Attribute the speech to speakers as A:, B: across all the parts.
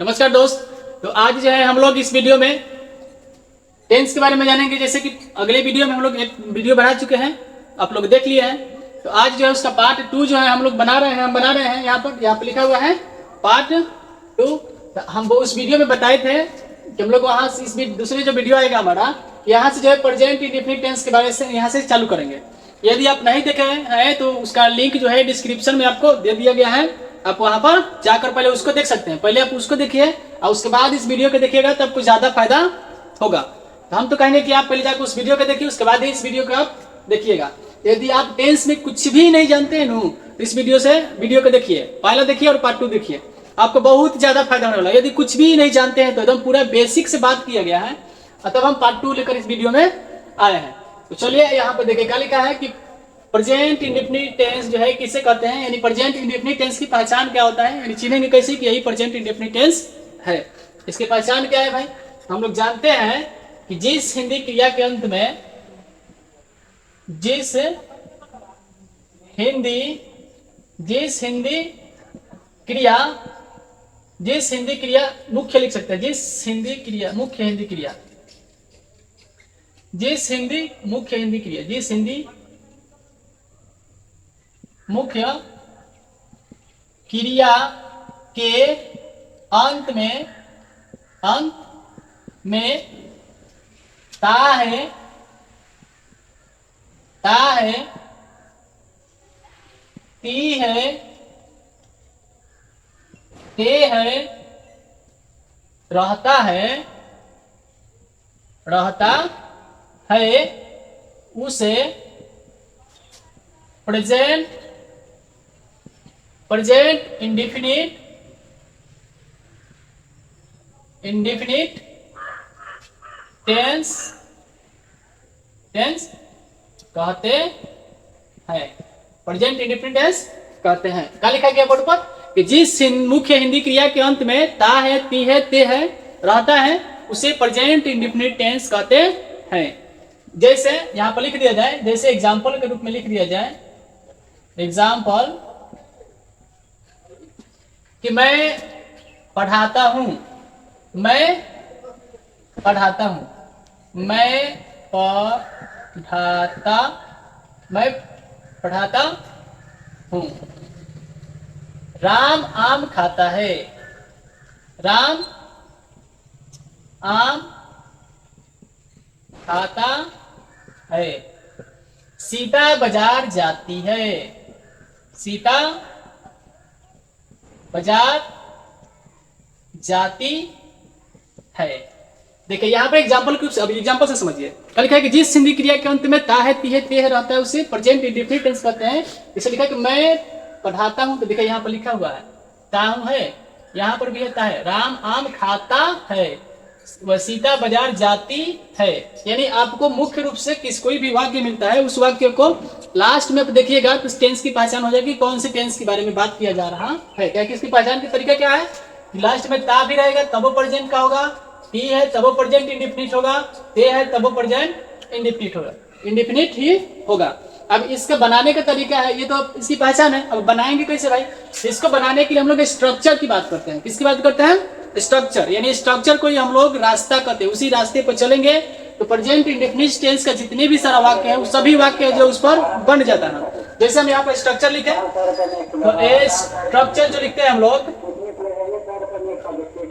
A: नमस्कार दोस्त। तो आज जो है हम लोग इस वीडियो में टेंस के बारे में जानेंगे। जैसे कि अगले वीडियो में हम लोग एक वीडियो बना चुके हैं, आप लोग देख लिए हैं। तो आज जो है उसका पार्ट 2 जो है हम लोग बना रहे हैं। यहाँ पर लिखा हुआ है पार्ट 2। तो हम वो उस वीडियो में बताए थे कि हम लोग वहाँ से इस दूसरे जो वीडियो आएगा हमारा, यहाँ से जो है प्रेजेंट इंडेफिनिट टेंस के बारे से यहाँ से चालू करेंगे। यदि आप नहीं देखे हैं तो उसका लिंक जो है डिस्क्रिप्शन में आपको दे दिया गया है, आप वहां पर जाकर पहले उसको देख सकते हैं। पहले आप उसको देखिए और उसके बाद इस वीडियो को देखिएगा, तब कुछ ज्यादा फायदा होगा। तो हम तो कहेंगे कि आप पहले जाकर उस वीडियो को देखिए, उसके बाद ही इस वीडियो को आप देखिएगा। यदि आप टेंस में कुछ भी नहीं जानते हैं तो इस वीडियो को देखिए, पहला देखिए और पार्ट 2 देखिए, आपको बहुत ज्यादा फायदा होने वाला है। यदि कुछ भी नहीं जानते हैं तो एकदम पूरा बेसिक से बात किया गया है, तब हम पार्ट 2 लेकर इस वीडियो में आए हैं। तो चलिए यहाँ पर देखिए क्या लिखा है कि प्रेजेंट इंडेफिनिट टेंस जो है किसे कहते हैं, यानी प्रेजेंट इंडेफिनिट टेंस की पहचान क्या होता है, यानी चिन्हेंगे कैसे कि यही प्रेजेंट इंडेफिनिट टेंस है। इसकी पहचान क्या है भाई? हम लोग जानते हैं कि जिस हिंदी क्रिया के अंत में जिस हिंदी क्रिया मुख्य लिख सकते हैं, जिस हिंदी मुख्य हिंदी क्रिया के अंत में ता है, ती है, ते है, रहता है, उसे प्रेजेंट इंडेफिनिट टेंस कहते हैं। प्रेजेंट इंडेफिनिट टेंस कहते हैं। क्या लिखा गया बोर्ड पर कि जिस मुख्य हिंदी क्रिया के अंत में ता है, ती है, ते है, रहता है, उसे प्रेजेंट इंडेफिनिट टेंस कहते हैं। जैसे यहाँ पर लिख दिया जाए, जैसे एग्जाम्पल के रूप में लिख दिया जाए, एग्जाम्पल कि मैं पढ़ाता हूं, मैं पढ़ाता हूं। राम आम खाता है, राम आम खाता है। सीता बाजार जाती है, सीता बाजार जाती है। देखिए यहाँ पर एग्जाम्पल से समझिए। क्या लिखा है कि जिस हिंदी क्रिया के अंत में ता है, ती है, ते है, रहता है, उसे प्रेजेंट इंडेफिनिट टेंस कहते हैं। इसे लिखा है कि मैं पढ़ाता हूं, तो देखिए यहाँ पर लिखा हुआ है ता है, यहाँ पर भी है ता है। राम आम खाता है, वह सीता बाजार जाती है। यानी आपको मुख्य रूप से कोई भी वाक्य मिलता है, उस वाक्य को लास्ट में देखिएगा तो टेंस की पहचान हो जाएगी, कौन से टेंस के बारे में बात किया जा रहा है। क्या कि इसकी पहचान का तरीका क्या है? लास्ट में ता भी रहेगा तब वो प्रेजेंट का होगा, ती है तब वो प्रेजेंट इंडेफिनिट होगा, ते है तब वो प्रेजेंट इंडेफिनिट ही होगा। अब इसका बनाने का तरीका है, ये तो इसकी पहचान है। अब बनाएंगे कैसे भाई? इसको बनाने के लिए हम लोग स्ट्रक्चर की बात करते हैं। किसकी बात करते हैं? स्ट्रक्चर। यानी स्ट्रक्चर को ही हम लोग रास्ता कहते हैं, उसी रास्ते पर चलेंगे तो प्रेजेंट इंडेफिनिट टेंस का जितने भी सारा वाक्य है, उस सभी वाक्य जो उस पर बन जाता है। जैसे हम यहाँ पर स्ट्रक्चर लिखे, तो स्ट्रक्चर जो लिखते हैं हम लोग,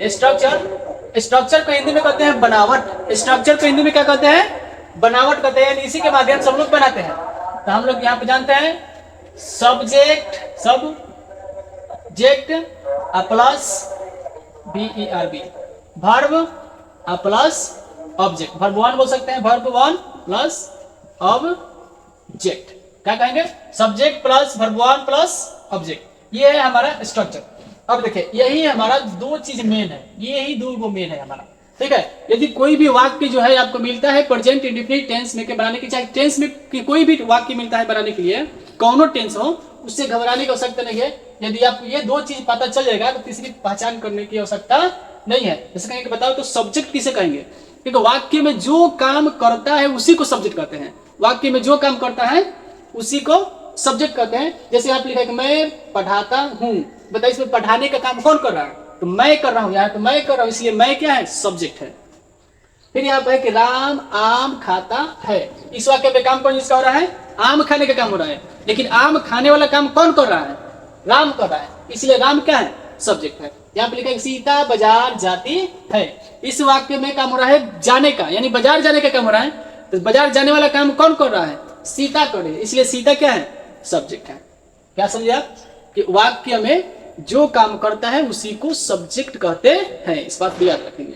A: स्ट्रक्चर को हिंदी में कहते हैं बनावट। स्ट्रक्चर को हिंदी में क्या कहते हैं? बनावट कहते हैं। इसी के माध्यम से हम लोग बनाते हैं। तो हम लोग यहाँ पे जानते हैं subject plus VERB, verb plus object, verb 1 बोल सकते हैं, वर्ब 1 प्लस ऑब्जेक्ट। क्या कहेंगे? Subject plus verb 1 plus object. ये है हमारा स्ट्रक्चर। अब देखिए यही हमारा दो चीज मेन है, यही दो मेन है हमारा, ठीक है। यदि कोई भी वाक्य जो है आपको मिलता है प्रेजेंट इंडेफिनिट टेंस में के बनाने की, चाहे टेंस में कोई भी वाक्य मिलता है बनाने के लिए, कौनो टेंस हो, उससे घबराने की आवश्यकता नहीं है। यदि आपको ये दो चीज पता चल जाएगा तो तीसरी पहचान करने की आवश्यकता नहीं है। जैसे कहेंगे बताओ तो सब्जेक्ट किसे कहेंगे? क्योंकि वाक्य में जो काम करता है उसी को सब्जेक्ट कहते हैं। वाक्य में जो काम करता है उसी को सब्जेक्ट कहते हैं। जैसे आप लिखा कि मैं पढ़ाता हूँ, बताइए इसमें पढ़ाने का काम कौन कर रहा है? तो मैं कर रहा हूं, यहाँ तो मैं कर रहा हूं, इसलिए मैं क्या है, सब्जेक्ट है। फिर यहाँ पे है कि राम आम खाता है। इस वाक्य में काम कौन जिसका हो रहा है, आम खाने का काम हो रहा है, लेकिन आम खाने वाला काम कौन कर रहा है, राम कर रहा है, इसलिए राम क्या है, सब्जेक्ट है। यहाँ पे लिखा है सीता बाजार जाती है। इस वाक्य में काम हो रहा है जाने का, यानी बाजार जाने का काम हो रहा है, तो बाजार जाने वाला काम कौन कर रहा है, सीता कर रही है, इसलिए सीता क्या है, सब्जेक्ट है। क्या समझे आप, कि वाक्य में जो काम करता है उसी को सब्जेक्ट कहते हैं, इस बात को याद रखेंगे।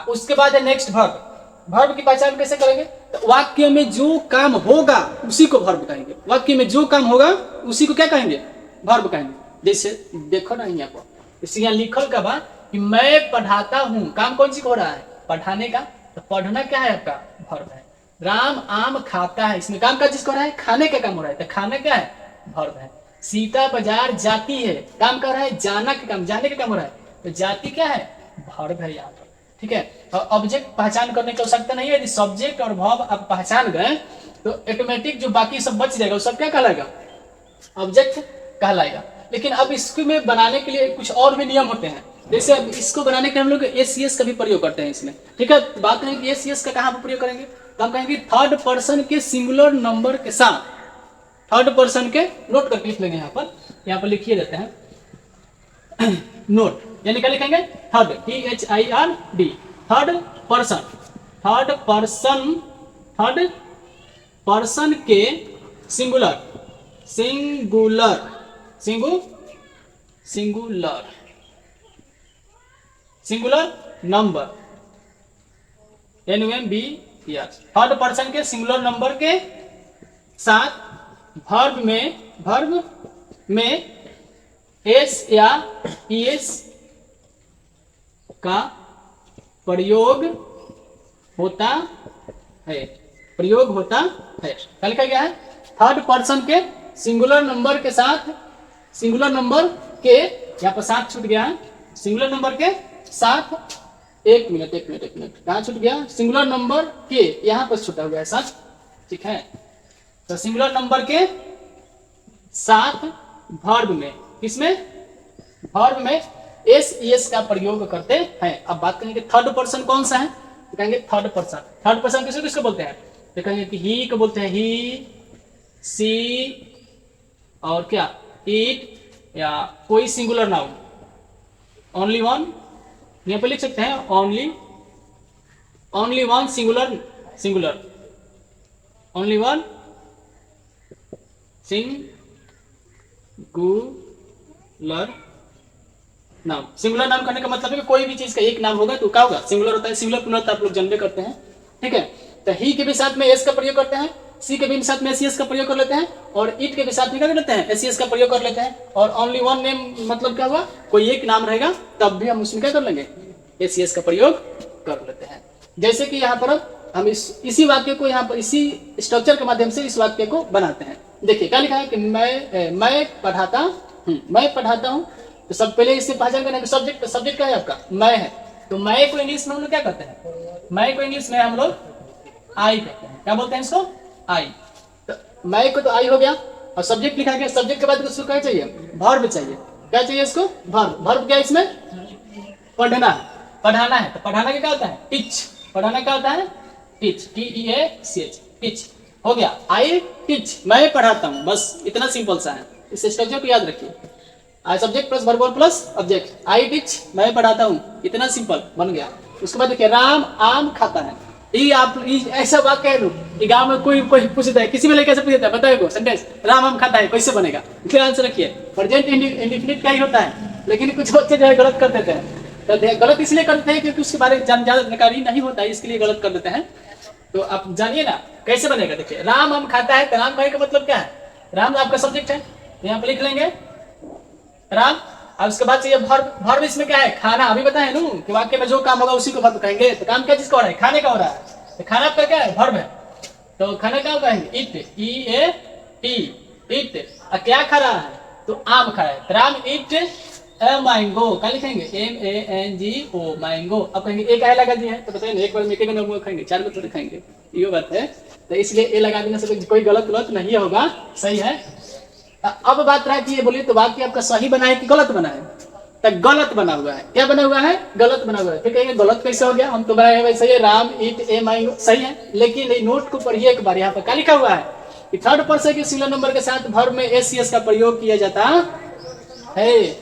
A: उसके बाद है नेक्स्ट वर्ब। वर्ब की पहचान कैसे करेंगे, तो वाक्य में जो काम होगा उसी को वर्ब कहेंगे। वाक्य में जो काम होगा उसी को क्या कहेंगे, वर्ब कहेंगे। जैसे देखो ना यहाँ पर, इसे यहाँ लिखल का बा कि मैं पढ़ाता हूँ, काम कौन सी हो रहा है, पढ़ाने का, तो पढ़ना क्या है आपका, वर्ब है। राम आम खाता है, इसमें काम का जिसको हो रहा है, खाने का काम हो रहा है, तो खाना क्या है, वर्ब है। सीता बाजार जाती है, काम कर रहा है, जाना का काम, जाने का काम हो रहा है, तो जाती क्या है, वर्ब है यहाँ पर। ठीक है, और ऑब्जेक्ट पहचान करने की आवश्यकता नहीं है। यदि सब्जेक्ट और वर्ब आप पहचान गए तो ऑटोमेटिक जो बाकी सब बच जाएगा वो सब क्या कहलाएगा, ऑब्जेक्ट कहलाएगा। लेकिन अब इसको में बनाने के लिए कुछ और भी नियम होते हैं। जैसे अब इसको बनाने के लिए हम लोग एसीएस का भी प्रयोग करते हैं इसमें। ठीक है, बात है कि एसीएस का कहाँ पर प्रयोग करेंगे, तो हम कहेंगे थर्ड पर्सन के सिंगुलर नंबर के साथ, थर्ड पर्सन के, नोट करके लिख लेंगे, यहाँ पर लिखिए देते हैं नोट, यानी क्या लिखेंगे, third, THIRD, third person, third person, third person के singular, singular, singular, singular number, NUMBER, third person के सिंगुलर नंबर के साथ वर्ब में एस या ईएस का प्रयोग होता है, प्रयोग होता है। क्या लिखा गया है, थर्ड पर्सन के सिंगुलर नंबर के साथ, सिंगुलर नंबर के, यहाँ पर साथ छूट गया है, सिंगुलर नंबर के साथ, एक मिनट कहाँ छूट गया, सिंगुलर नंबर के यहाँ पर छूटा हुआ है साथ, ठीक है। तो सिंगुलर नंबर के साथ वर्ब में, किसमें, वर्ब में एस का प्रयोग करते हैं। अब बात करेंगे थर्ड पर्सन कौन सा है, तो कहेंगे थर्ड पर्सन, थर्ड पर्सन किसको किसको बोलते हैं, तो कहेंगे कि ही को बोलते हैं, ही, सी, और क्या, इट, या कोई सिंगुलर नाउन, ओनली वन, यहाँ पे लिख सकते हैं only one singular, only one singular नाम। सिंगुलर नाम करने का मतलब है कि कोई भी चीज का एक नाम होगा तो क्या होगा, सिंगुलर होता है। सिंगुलर प्लूरल तो आप लोग जानते करते हैं, ठीक है। तो ही के भी साथ में एस का प्रयोग करते हैं, सी के भी साथ में एस का प्रयोग कर लेते हैं, और इट के भी साथ में क्या कर लेते हैं, एस का प्रयोग कर लेते हैं। और ओनली वन नेम मतलब क्या हुआ, कोई एक नाम रहेगा तब भी हम उसमें क्या कर लेंगे, एस का प्रयोग कर लेते हैं। जैसे कि यहाँ पर हम इसी वाक्य को यहाँ पर इसी स्ट्रक्चर के माध्यम से इस वाक्य को बनाते हैं। देखिए क्या लिखा है कि मैं पढ़ाता हूँ, मैं पढ़ाता हूँ। तो सब पहले इससे पहचान करना, सब्जेक्ट, सब्जेक्ट क्या है आपका, मैं है। तो मैं को इंग्लिश में हम लोग क्या करते हैं, मैं को इंग्लिश में हम लोग आई कहते हैं। क्या बोलते हैं इसको, आई। तो मैं को तो आई हो गया, और सब्जेक्ट लिखा गया। सब्जेक्ट के बाद उसको क्या चाहिए, वर्ब चाहिए। क्या चाहिए इसको, वर्ब। वर्ब क्या है इसमें, पढ़ना, पढ़ाना है। तो पढ़ाना क्या होता है, टीच। पढ़ाना क्या होता है, टीच, TEACH, टीच हो गया। आई टीच, मैं पढ़ाता हूँ, बस इतना सिंपल सा है। इस स्ट्रक्चर को याद रखिए, I subject plus verb plus object, I teach, मैं पढ़ाता हूँ, इतना सिंपल बन गया। उसके बाद देखिए राम आम खाता है। ये आप ऐसा वाक्य है, लोग गाँव में कोई पूछता है, किसी में लेकर कैसे पूछता है, बताइए सेंटेंस, राम आम खाता है, कैसे बनेगा। फिर आंसर रखिए, प्रेजेंट इंडेफिनिट क्या ही होता है। लेकिन कुछ बच्चे जो है गलत कर देते हैं। तो गलत इसलिए करते हैं क्योंकि उसके बारे में ज्यादा जानकारी नहीं होता है, इसके लिए गलत कर देते हैं। तो आप जानिए ना कैसे बनेगा। देखिए राम आम खाता है, तो राम भाई का मतलब क्या है, राम आपका सब्जेक्ट है, तो यहाँ पे लिख लेंगे राम। अब उसके बाद चाहिए वर्ब। वर्ब इसमें क्या है, खाना। अभी बताए ना कि वाक्य में जो काम होगा उसी को वर्ब कहेंगे। तो काम क्या जिसका हो रहा है, खाने का हो रहा है, तो खाना आपका क्या है, वर्ब है। तो खाना क्या कहेंगे, इट, EAT, इट। क्या खा रहा है, तो आम खा रहा है। Ram it a mango. क्या लिखेंगे, MANGO, मैंगो। अब कहेंगे ए क्या लगा दिया है, तो बताइए एक बार में एक नंबर खाएंगे, 4 को थोड़ी खाएंगे, ये बात है। तो इसलिए ए लगा देने से कोई गलत नहीं होगा, सही है। अब बात रहा कि ये बोलिए तो वाक्य आपका सही बना है कि गलत बना है। तो गलत बना हुआ है। क्या बना हुआ है? गलत बना हुआ है। फिर कहेंगे गलत कैसे हो गया? हम तो बनाए वैसे ही, राम ईट ए माई, सही है। लेकिन नोट को पढ़िए एक बार, यहाँ पर क्या लिखा हुआ है कि थर्ड पर्सन के सिंगुलर नंबर के साथ वर्ब में एस सी एस का प्रयोग किया जाता है।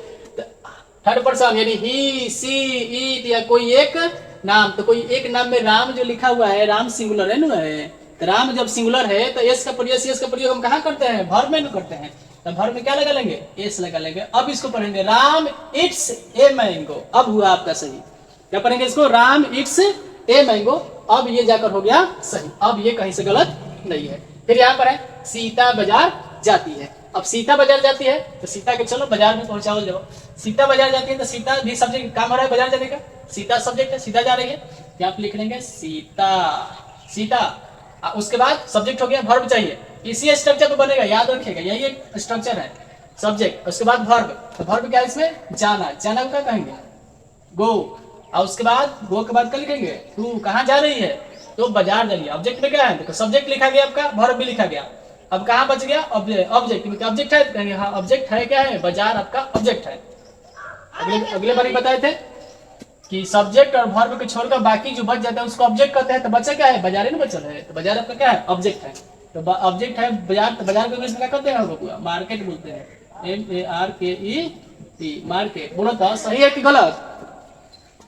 A: थर्ड पर्सन यानी ही, सी, इट या कोई एक नाम। तो कोई एक नाम में राम जो लिखा हुआ है, राम सिंगुलर है ना, है तो राम जब सिंगुलर है तो एस का प्रयोग, सी एस का प्रयोग हम कहाँ करते हैं? वर्ब में करते हैं। तो वर्ब में क्या लगा लेंगे? एस लगा लेंगे। अब इसको पढ़ेंगे राम इट्स ए मैंगो। अब हुआ आपका सही। क्या पढ़ेंगे इसको? Ram it's a mango. अब ये जाकर हो गया सही। अब ये कहीं से गलत नहीं है। फिर यहाँ पर है सीता बाजार जाती है। अब सीता बाजार जाती है तो सीता के चलो बाजार में पहुंचाओ जाओ। सीता बाजार जाती है तो सीता भी सब्जेक्ट, काम हो रहा है बाजार जाने का, सीता सब्जेक्ट है, सीता जा रही है। यहाँ पे लिख लेंगे सीता, सीता। उसके बाद सब्जेक्ट हो गया, वर्ब चाहिए। इसी स्ट्रक्चर पे बनेगा, याद रखिएगा, यही एक स्ट्रक्चर है। सब्जेक्ट, उसके बाद वर्ब। तो वर्ब क्या है इसमें? जाना। जाना को क्या कहेंगे? गो। और उसके बाद गो के बाद क्या लिखेंगे? तू कहाँ जा रही है? तो बाजार जा रही है। ऑब्जेक्ट में क्या है? देखो सब्जेक्ट लिखा गया आपका, वर्ब भी लिखा गया। अब कहाँ बच गया? ऑब्जेक्ट। ऑब्जेक्ट है, कहेंगे हाँ ऑब्जेक्ट है, क्या है? बाजार आपका ऑब्जेक्ट है। अगले बार बताए थे कि सब्जेक्ट और वर्ब को छोड़कर बाकी जो बच जाता है उसको ऑब्जेक्ट कहते हैं। तो बचा क्या है? बाजार ही ना बचल है। तो बाजार आपका क्या है? ऑब्जेक्ट है। तो ऑब्जेक्ट है बाजार। तो बाजार को इंग्लिश में क्या कहते हैं? मार्केट बोलते हैं। MARKET, market. बोलो तो सही है कि गलत?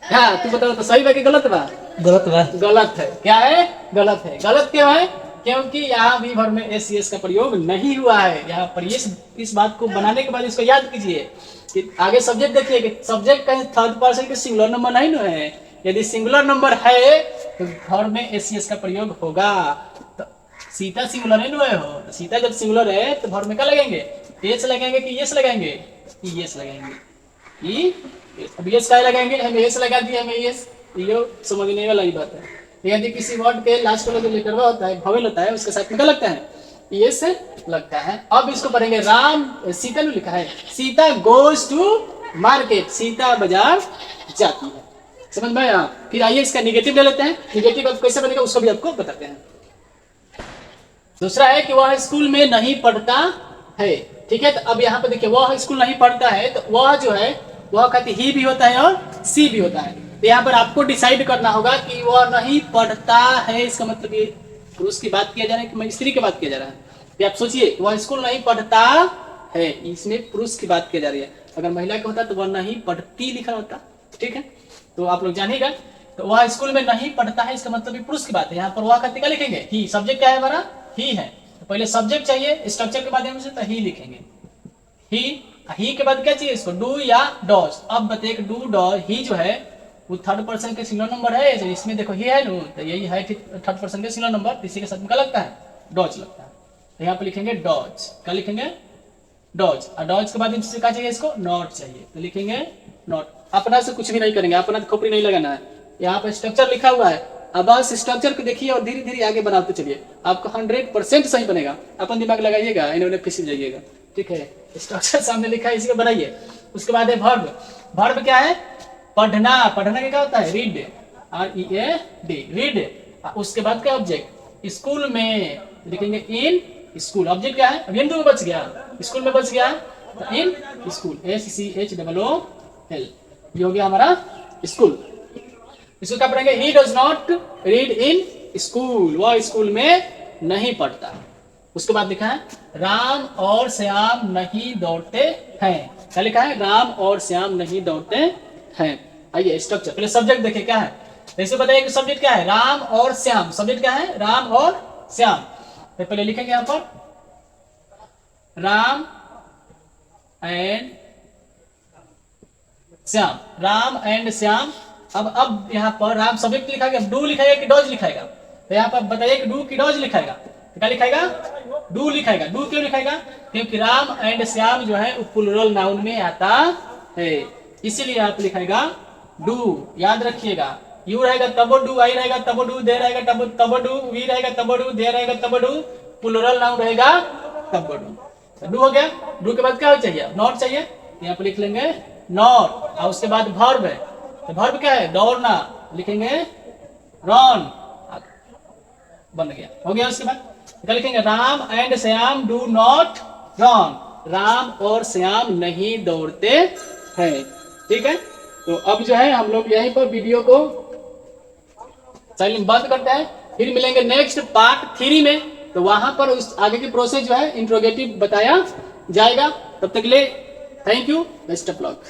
A: हाँ तू बताओ तो सही है कि गलत बा?
B: गलत बा।
A: गलत है। क्या है? गलत है। गलत क्यों है? क्योंकि यहाँ भी वर्ब में एस सी एस का प्रयोग नहीं हुआ है। यहाँ पर इस बात को बनाने के बाद इसको याद कीजिए कि आगे सब्जेक्ट देखिए कि सब्जेक्ट कहीं थर्ड पर्सन के सिंगुलर नंबर नहीं ना है। यदि सिंगुलर नंबर है तो वर्ब में एस सी एस का प्रयोग होगा। तो सीता सिंगुलर है ना हो, तो सीता जब सिंगुलर है तो वर्ब में क्या लगेंगे? एस लगाएंगे कि यस लगाएंगे? यस लगाएंगे। अब यस क्या लगाएंगे? हम एस लगा दिए, हमें यस, ये समझने वाला ही बात है। यदि किसी वर्ड के लास्ट वाला जो लेटर होता है, वोवेल होता है, उसके साथ में क्या लगता है? यस लगता है। अब इसको पढ़ेंगे राम, सीता ने लिखा है Sita goes to market, Sita बाजार जाती है। समझ में आया? फिर आइए इसका निगेटिव ले लेते हैं। निगेटिव अब कैसे बनेगा उसको भी आपको बताते हैं। दूसरा है कि वह स्कूल में नहीं पढ़ता है। ठीक है, तो अब यहाँ पे देखिए वह स्कूल नहीं पढ़ता है, तो वह जो है वह कहते ही भी होता है और सी भी होता है। तो यहाँ पर आपको डिसाइड करना होगा कि वह नहीं पढ़ता है, इसका मतलब ये पुरुष की बात किया जा रहा है कि स्त्री की बात किया जा रहा है? तो आप सोचिए वह स्कूल नहीं पढ़ता है, इसमें पुरुष की बात की जा रही है। अगर महिला का होता तो वह नहीं पढ़ती लिखा होता। ठीक है, तो आप लोग जानिएगा। तो वह स्कूल में नहीं पढ़ता है, इसका मतलब पुरुष की बात है। यहाँ पर वह कहते क्या लिखेंगे? ही। सब्जेक्ट क्या है हमारा? ही है। तो पहले सब्जेक्ट चाहिए स्ट्रक्चर के माध्यम से, तो ही लिखेंगे। ही के बाद क्या चाहिए इसको? डू या डॉज। अब बताइए डू डॉज, ही जो है वो थर्ड पर्सन के सिंगुलर नंबर है। इसमें देखो ही है नो, तो यही है थर्ड पर्सन के सिंगुलर नंबर। इसी के साथ में क्या लगता है? डॉज लगता है। तो यहाँ पे लिखेंगे डॉज। क्या लिखेंगे? डॉज। और डॉज के बाद इनसे क्या चाहिए इसको? नॉट चाहिए, तो लिखेंगे नॉट। अपना से कुछ भी नहीं करेंगे, अपना खोपड़ी नहीं लगाना है। यहाँ पे स्ट्रक्चर लिखा हुआ है, अब बस स्ट्रक्चर को देखिए और धीरे धीरे आगे बनाते चलिए, आपको 100% सही बनेगा। अपन दिमाग लगाइएगा, इन्होंने फिसल जाइएगा। ठीक है, स्ट्रक्चर सामने लिखा है, इसी को बनाइए। उसके बाद है वर्ब। वर्ब क्या है? पढ़ना। पढ़ना क्या होता है? Read, READ, read. उसके बाद क्या? ऑब्जेक्ट। स्कूल में लिखेंगे इन स्कूल। ऑब्जेक्ट क्या है? अभी में बच गया, स्कूल में बच गया, तो इन स्कूल, SCHOOL, ये हो गया हमारा स्कूल। इसको क्या पढ़ेंगे? He does not read in school, वह स्कूल में नहीं पढ़ता। उसके बाद लिखा है राम और श्याम नहीं दौड़ते हैं। क्या लिखा है? राम और श्याम नहीं दौड़ते हैं। आइए स्ट्रक्चर, पहले सब्जेक्ट देखिए क्या है। जैसे बताइए कि सब्जेक्ट क्या है? राम और श्याम। सब्जेक्ट क्या है? राम और श्याम। तो पहले लिखेंगे यहां पर राम एंड श्याम, राम एंड श्याम। अब यहाँ पर राम सब्जेक्ट लिखाएगा, डू लिखाएगा कि डॉज लिखाएगा? तो यहाँ पर बताइए कि डू की डॉज लिखाएगा? तो क्या लिखाएगा? डू लिखाएगा। डू क्यों लिखाएगा? क्योंकि राम एंड श्याम जो है प्लूरल नाउन में आता है, इसीलिए आप लिखाएगा डू। याद रखिएगा, यू रहेगा तब डू, आई रहेगा तब डू, दे रहेगा तब डू, वी रहेगा तब डू, दे रहेगा तब डू, प्लूरल नाउन रहेगा तब डू। डू हो गया। डू के बाद क्या चाहिए? नॉट चाहिए, यहाँ पे लिख लेंगे नॉट। और उसके बाद वर्ब है, तो वर्ब क्या है? दौड़ना, लिखेंगे रन। बन गया, हो गया। उसके बाद क्या लिखेंगे? Ram and Shyam do not run, Ram और श्याम नहीं दौड़ते हैं। ठीक है, तो अब जो है हम लोग यहीं पर वीडियो को बंद करते हैं, फिर मिलेंगे नेक्स्ट पार्ट 3 में। तो वहां पर उस आगे की प्रोसेस जो है इंट्रोगेटिव बताया जाएगा। तब तक के लिए thank you, best of luck.